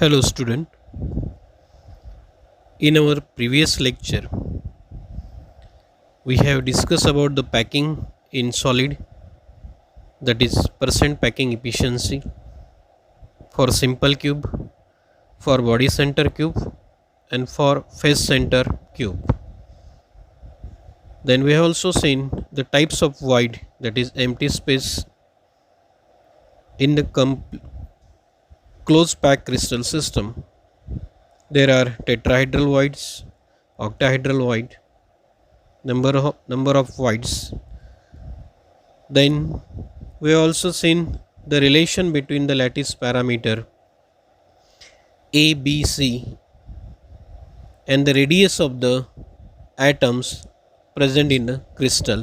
Hello student. In our previous lecture we have discussed about the packing in solid, that is percent packing efficiency for simple cube, for body center cube and for face center cube. Then we have also seen the types of void, that is empty space in the closed packed crystal system. There are tetrahedral voids, octahedral void, number of voids. Then we have also seen the relation between the lattice parameter A, B, C and the radius of the atoms present in the crystal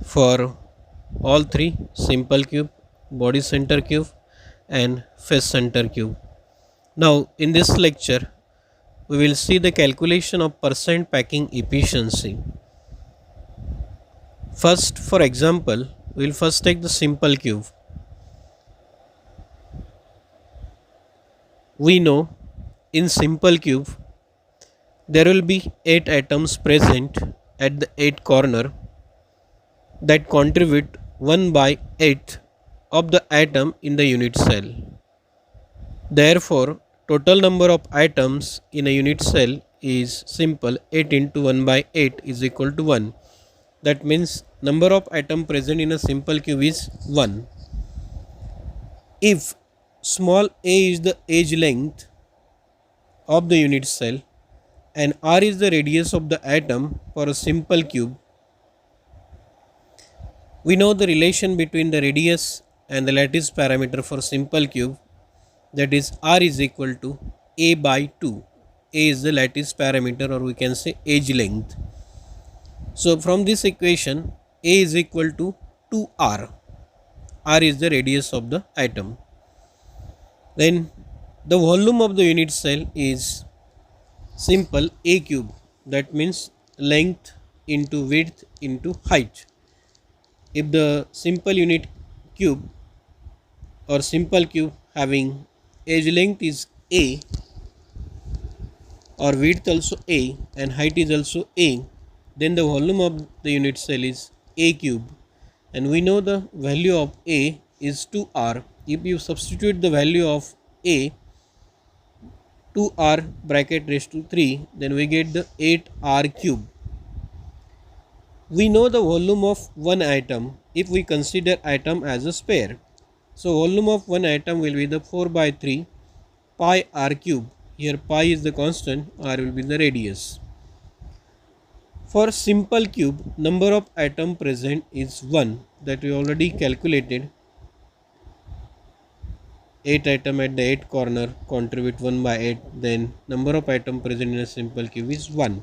for all three: simple cube, body center cube and face center cube. Now in this lecture we will see the calculation of percent packing efficiency. First, for example, we will first take the simple cube. We know in simple cube there will be 8 atoms present at the 8 corner that contribute 1/8 of the atom in the unit cell. Therefore, total number of atoms in a unit cell is simple: 8 into 1/8 is equal to 1. That means number of atoms present in a simple cube is 1. If small a is the edge length of the unit cell and r is the radius of the atom for a simple cube, we know the relation between the radius and the lattice parameter for simple cube, that is r is equal to a by 2. A is the lattice parameter, or we can say edge length. So from this equation, a is equal to 2r. R is the radius of the atom. Then the volume of the unit cell is simple a cube, that means length into width into height. If the simple unit cube or simple cube having edge length is a or width also a and height is also a, then the volume of the unit cell is a cube, and we know the value of a is 2r. If you substitute the value of a 2r bracket raised to 3, then we get the 8r cube. We know the volume of one atom if we consider atom as a sphere. So volume of one atom will be the 4/3 pi r cube. Here pi is the constant, r will be the radius. For simple cube, number of atom present is 1, that we already calculated. 8 atom at the 8 corner contribute 1/8, then number of atom present in a simple cube is 1.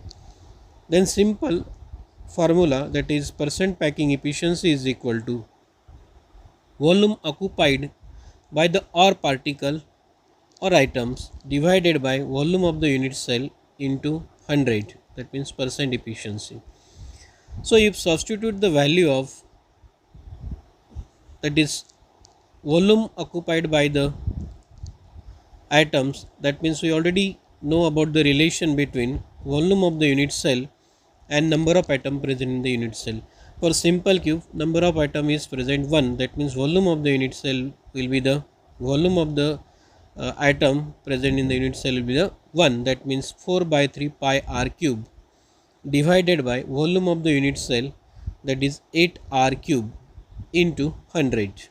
Then simple formula, that is percent packing efficiency, is equal to volume occupied by the or particle or items divided by volume of the unit cell into 100, that means percent efficiency. So if substitute the value of, that is volume occupied by the atoms, that means we already know about the relation between volume of the unit cell and number of atom present in the unit cell. For simple cube, number of atom is present 1, that means volume of the unit cell will be the volume of the atom present in the unit cell will be the 1, that means 4/3 pi r cube divided by volume of the unit cell, that is 8r cube into 100.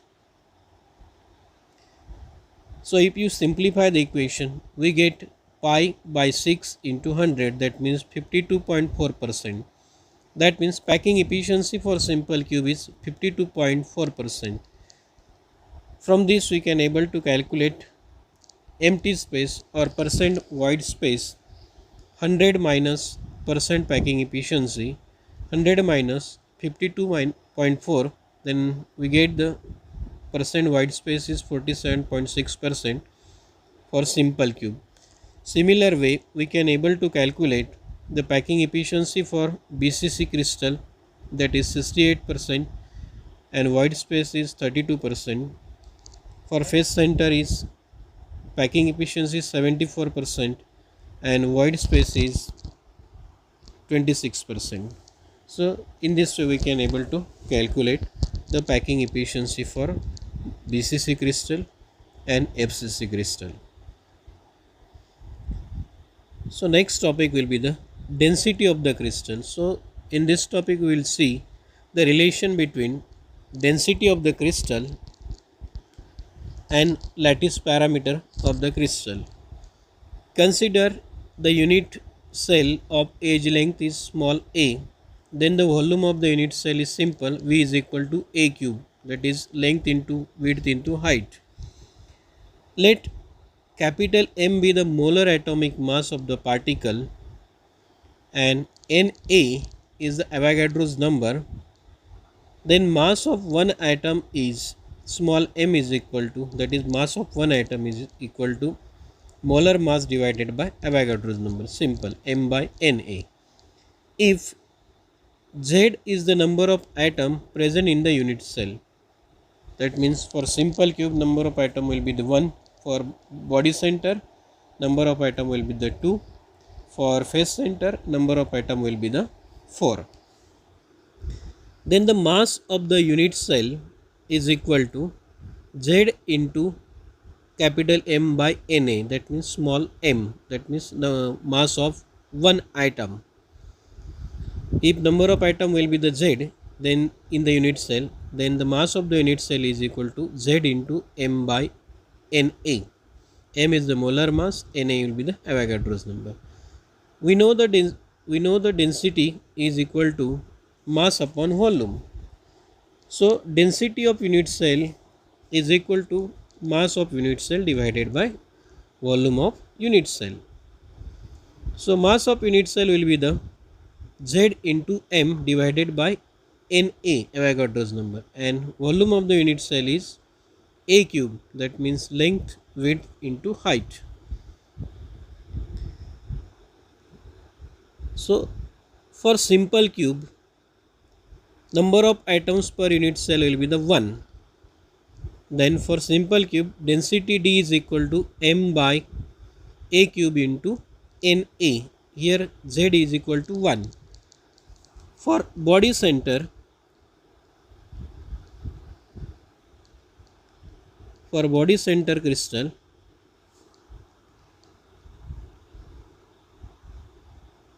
So if you simplify the equation, we get pi by 6 into 100, that means 52.4%. That means packing efficiency for simple cube is 52.4%. From this we can able to calculate empty space or percent void space. 100 minus percent packing efficiency, 100 minus 52.4, then we get the percent void space is 47.6% for simple cube. Similar way we can able to calculate the packing efficiency for BCC crystal, that is 68%, and void space is 32%. For face center is packing efficiency is 74% and void space is 26%. So in this way we can able to calculate the packing efficiency for BCC crystal and FCC crystal. So next topic will be the density of the crystal. So in this topic we will see the relation between density of the crystal and lattice parameter of the crystal. Consider the unit cell of edge length is small a, then the volume of the unit cell is simple, V is equal to a cube, that is length into width into height. Let capital M be the molar atomic mass of the particle and Na is the Avogadro's number, then mass of one atom is small m is equal to, that is mass of one atom is equal to molar mass divided by Avogadro's number, simple, m by Na. If Z is the number of atom present in the unit cell, that means for simple cube number of atom will be the 1, for body center number of atom will be the 2, for face center number of atom will be the 4. Then the mass of the unit cell is equal to Z into capital M by Na, that means small m, that means the mass of one atom. If number of atom will be the Z, then in the unit cell, then the mass of the unit cell is equal to Z into m by Na. M is the molar mass, Na will be the Avogadro's number. We know the density is equal to mass upon volume. So density of unit cell is equal to mass of unit cell divided by volume of unit cell. So mass of unit cell will be the Z into m divided by Na, Avogadro's number, and volume of the unit cell is a cube, that means length width into height. So for simple cube, number of atoms per unit cell will be the 1. Then for simple cube, density D is equal to m by a cube into Na. Here Z is equal to 1. For body center, crystal,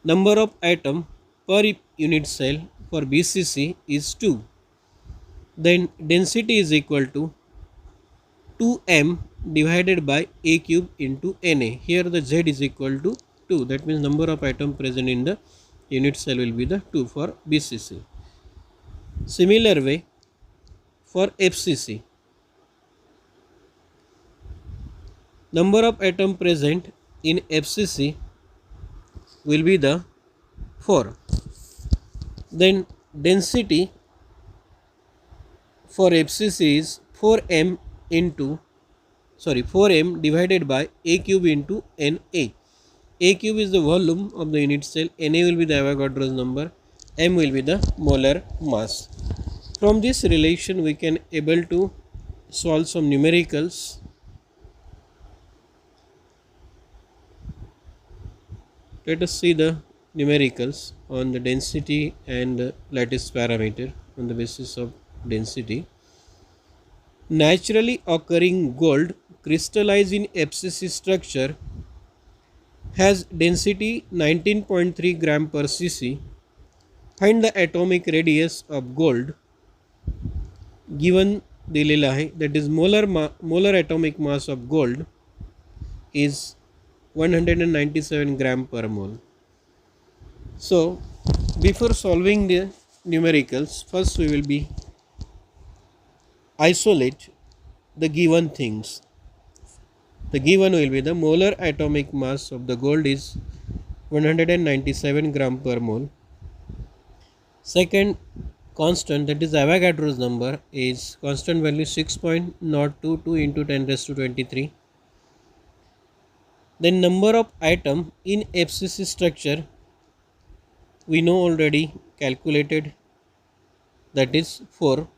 number of atom per unit cell for BCC is 2. Then density is equal to 2m divided by a cube into Na. Here the Z is equal to 2, that means number of atom present in the unit cell will be the 2 for BCC. Similar way for FCC, number of atom present in FCC will be the 4. Then density for FCC is 4m divided by a cube into Na. A cube is the volume of the unit cell, Na will be the Avogadro's number, m will be the molar mass. From this relation we can able to solve some numericals. Let us see the numericals on the density and lattice parameter on the basis of density. Naturally occurring gold crystallized in FCC structure has density 19.3 gram per cc. Find the atomic radius of gold given दिलेला आहे, that is molar atomic mass of gold is 197 gram per mole. So before solving the numericals, first we will be isolate the given things. The given will be the molar atomic mass of the gold is 197 gram per mole. Second constant, that is Avogadro's number, is constant value 6.022 into 10 raised to 23. Then number of atom in FCC structure we know already calculated, that is 4.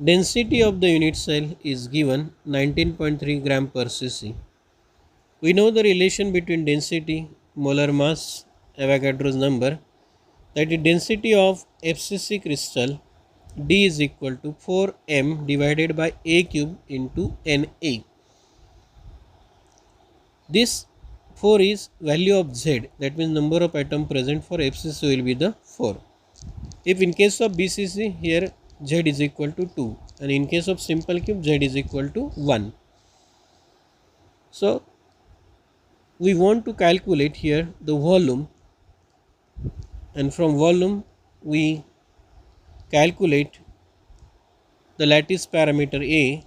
Density of the unit cell is given 19.3 gram per cc. We know the relation between density, molar mass, Avogadro's number, that the density of FCC crystal D is equal to 4m divided by A cube into Na. This 4 is value of Z, that means number of atom present for FCC will be the 4. If in case of BCC, here Z is equal to 2, and in case of simple cube Z is equal to 1. So we want to calculate here the volume, and from volume we calculate the lattice parameter A,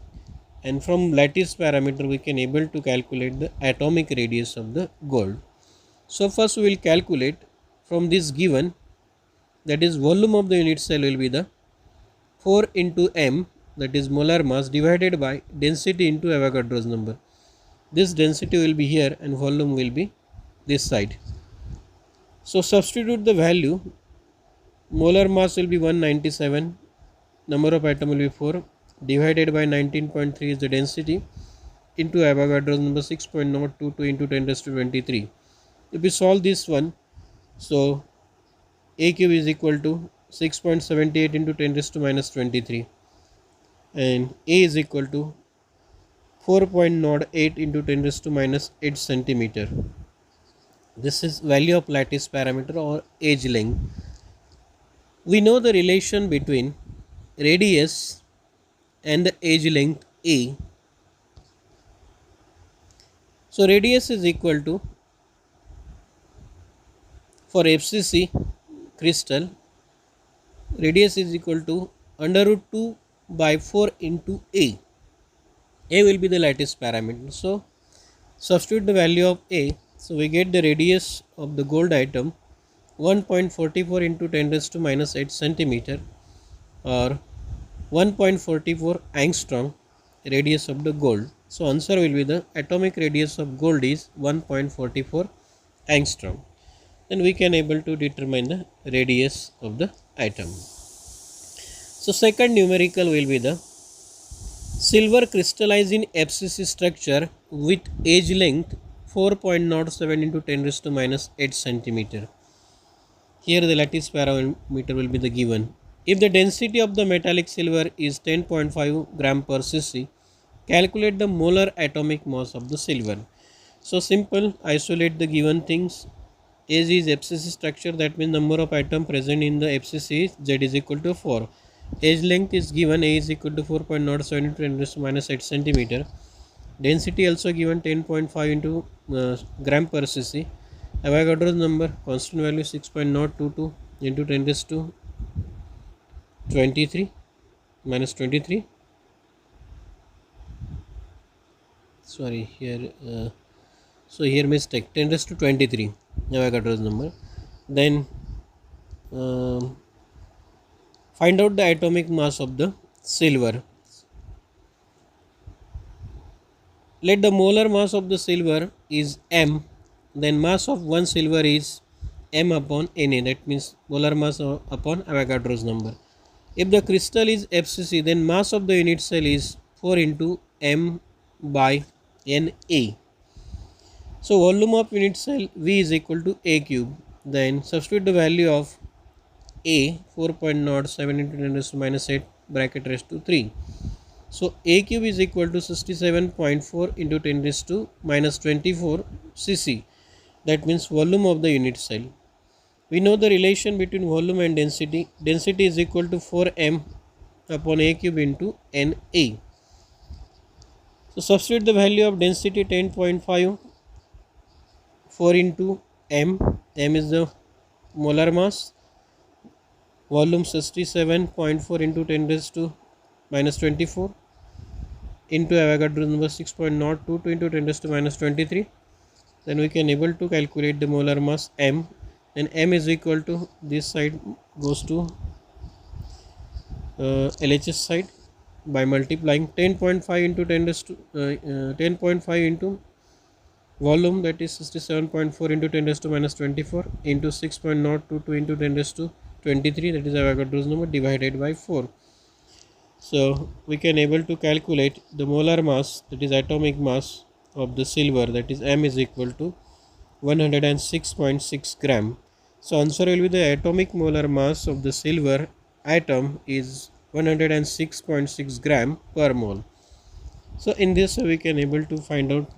and from lattice parameter we can able to calculate the atomic radius of the gold. So first we will calculate from this given, that is volume of the unit cell will be the 4 into m, that is molar mass, divided by density into Avogadro's number. This density will be here and volume will be this side. So substitute the value. Molar mass will be 197, number of atom will be 4, divided by 19.3 is the density, into Avogadro's number 6.022 into 10 raised to 23. If we solve this one, so A cube is equal to 6.78 into 10 raised to minus 23, and A is equal to 4.08 into 10 raised to minus 8 centimeter. This is value of lattice parameter or edge length. We know the relation between radius and the edge length A. So radius is equal to, for FCC crystal, radius is equal to under root 2 by 4 into A. A will be the lattice parameter. So substitute the value of A. So we get the radius of the gold atom 1.44 into 10 raised to minus 8 centimeter, or 1.44 angstrom radius of the gold. So answer will be the atomic radius of gold is 1.44 angstrom. Then we can able to determine the radius of the atom. So second numerical will be the silver crystallized in FCC structure with edge length 4.07 into 10 raised to minus 8 centimeter. Here the lattice parameter will be the given. If the density of the metallic silver is 10.5 gram per cc, calculate the molar atomic mass of the silver. So simple, isolate the given things. As is FCC structure, that means number of atom present in the FCC is Z is equal to 4. Edge length is given, A is equal to 4.07 into 10 raised to minus 8 centimeter. Density also given 10.5 into gram per cc. Avogadro's number constant value 6.022 into 10 raised to 23 minus 23. Sorry, here so here mistake, 10 raised to 23 Avogadro's number. Then find out the atomic mass of the silver. Let the molar mass of the silver is m, then mass of one silver is m upon Na, that means molar mass upon Avogadro's number. If the crystal is FCC, then mass of the unit cell is 4 into m by Na. So volume of unit cell V is equal to A cube. Then substitute the value of A, 4.07 into 10 raised to minus 8 bracket raised to 3. So A cube is equal to 67.4 into 10 raised to minus 24 cc. That means volume of the unit cell. We know the relation between volume and density. Density is equal to 4m upon A cube into Na. So substitute the value of density 10.5, 4 into m. M is the molar mass. Volume 67.4 into 10 raised to minus 24 into Avogadro's number 6.022 into 10 raised to minus 23. Then we can able to calculate the molar mass m, and m is equal to, this side goes to LHS side by multiplying 10.5 into 10 raised to 10.5 into volume, that is 67.4 into 10 raised to minus 24 into 6.022 into 10 raised to 23, that is Avogadro's number, divided by 4. So we can able to calculate the molar mass, that is atomic mass of the silver, that is M is equal to 106.6 gram. So answer will be the atomic molar mass of the silver atom is 106.6 gram per mole. So in this way we can able to find out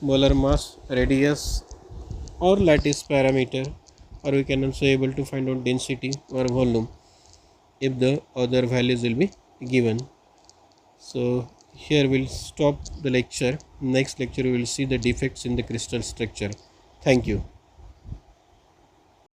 molar mass, radius or lattice parameter, or we can also able to find out density or volume if the other values will be given. So here we'll stop the lecture. Next lecture we will see the defects in the crystal structure. Thank you.